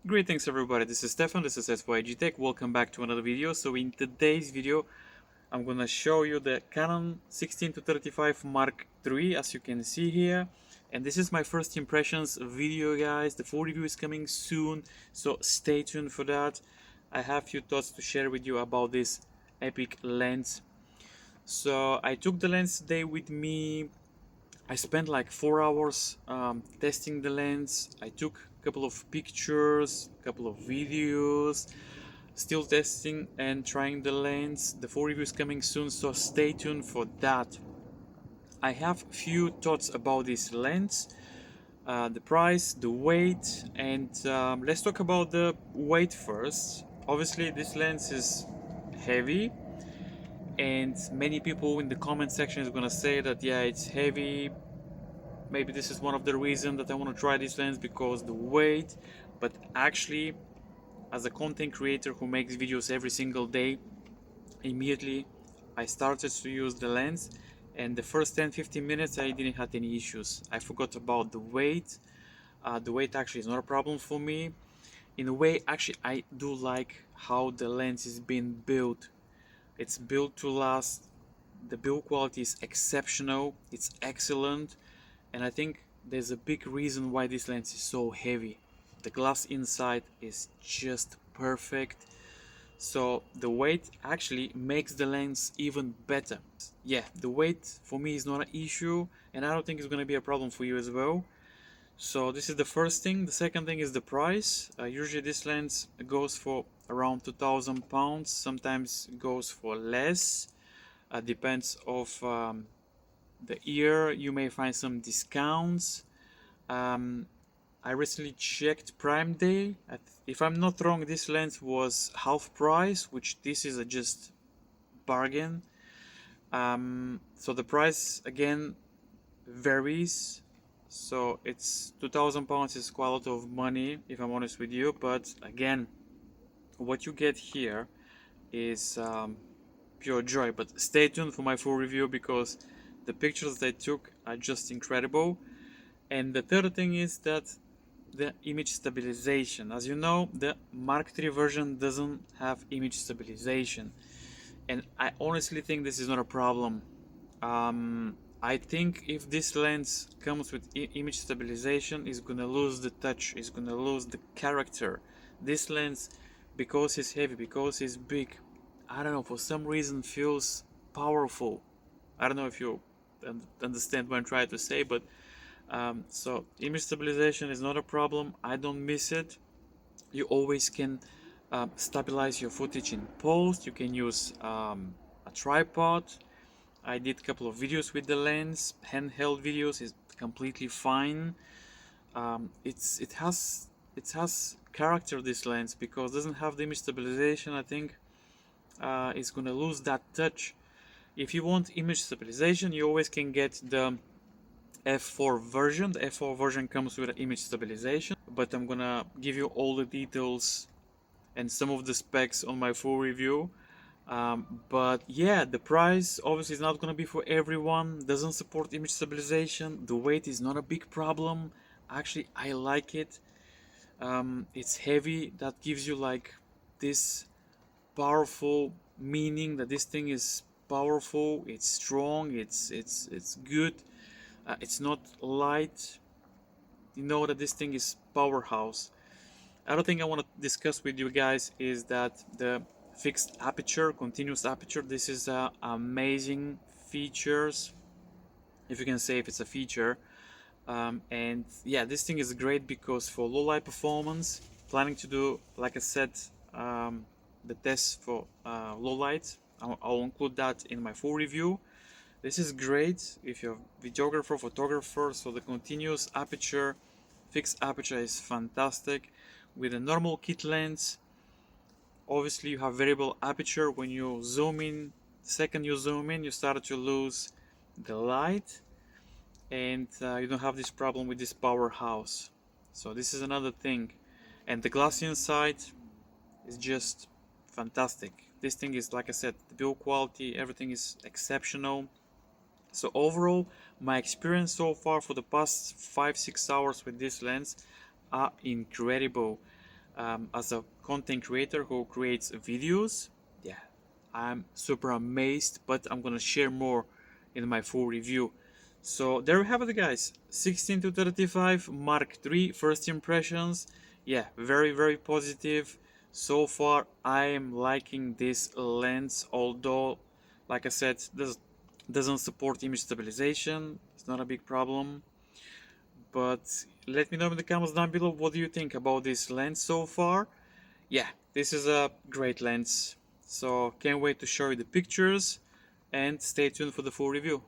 Greetings everybody, this is Stefan, this is SYGTECH. Welcome back to another video. So in today's video I'm gonna show you the Canon 16-35 Mark III, as you can see here. And this is my first impressions video, guys. The full review is coming soon, so stay tuned for that. I have a few thoughts to share with you about this epic lens. So I took the lens today with me. I spent like 4 hours testing the lens. I took a couple of pictures, a couple of videos, still testing and trying the lens. The full review is coming soon, so stay tuned for that. I have few thoughts about this lens, the price, the weight, and let's talk about the weight first. Obviously this lens is heavy, and many people in the comment section is gonna say that yeah, it's heavy. Maybe this is one of the reasons that I want to try this lens, because the weight. But actually, as a content creator who makes videos every single day, immediately I started to use the lens, and the first 10-15 minutes I didn't have any issues. I forgot about the weight. The weight actually is not a problem for me. In a way, actually I do like how the lens is being built. It's built to last. The build quality is exceptional, it's excellent, and I think there's a big reason why this lens is so heavy. The glass inside is just perfect, so the weight actually makes the lens even better. Yeah, the weight for me is not an issue, and I don't think it's going to be a problem for you as well. So this is the first thing. The second thing is the price. Usually this lens goes for around £2,000, sometimes goes for less. Depends of the year. You may find some discounts. I recently checked Prime Day. If I'm not wrong, this lens was half price, which this is a just bargain. So the price again varies. So it's £2,000 is quite a lot of money, if I'm honest with you. But again, what you get here is pure joy. But stay tuned for my full review, because the pictures they took are just incredible. And the third thing is that the image stabilization. As you know, the Mark III version doesn't have image stabilization, and I honestly think this is not a problem. I think if this lens comes with image stabilization, it's gonna lose the touch, it's gonna lose the character. This lens, because it's heavy, because it's big, I don't know, for some reason feels powerful. I don't know if you understand what I'm trying to say, but so image stabilization is not a problem. I don't miss it. You always can stabilize your footage in post. You can use a tripod. I did a couple of videos with the lens. Handheld videos is completely fine. It has character, this lens, because it doesn't have the image stabilization. I think it's gonna lose that touch. If you want image stabilization, you always can get the F4 version. The F4 version comes with image stabilization, but I'm gonna give you all the details and some of the specs on my full review. But yeah, the price obviously is not gonna be for everyone. Doesn't support image stabilization. The weight is not a big problem. Actually, I like it. It's heavy. That gives you like this powerful meaning that this thing is powerful. It's strong. It's good. It's not light. You know that this thing is Powerhouse. Other thing I want to discuss with you guys is that the fixed aperture, continuous aperture, this is amazing features, if you can say if it's a feature. And yeah, this thing is great because for low light performance, planning to do, like I said, the test for low light. I'll include that in my full review. This is great if you're a videographer, photographer. So the continuous aperture, fixed aperture is fantastic. With a normal kit lens, obviously you have variable aperture. When you zoom in, the second you zoom in, you start to lose the light, and you don't have this problem with this Powerhouse. So this is another thing. And the glass inside is just fantastic. This thing is, like I said, the build quality, everything is exceptional. So overall, my experience so far for the past 5-6 hours with this lens are incredible. as a content creator who creates videos. Yeah, I'm super amazed, but I'm gonna share more in my full review. So there we have it, guys. 16 to 35 Mark III first impressions. Yeah, very positive. So far I am liking this lens, although like I said, this doesn't support image stabilization. It's not a big problem. But let me know in the comments down below, what do you think about this lens so far. Yeah, this is a great lens. So can't wait to show you the pictures, and stay tuned for the full review.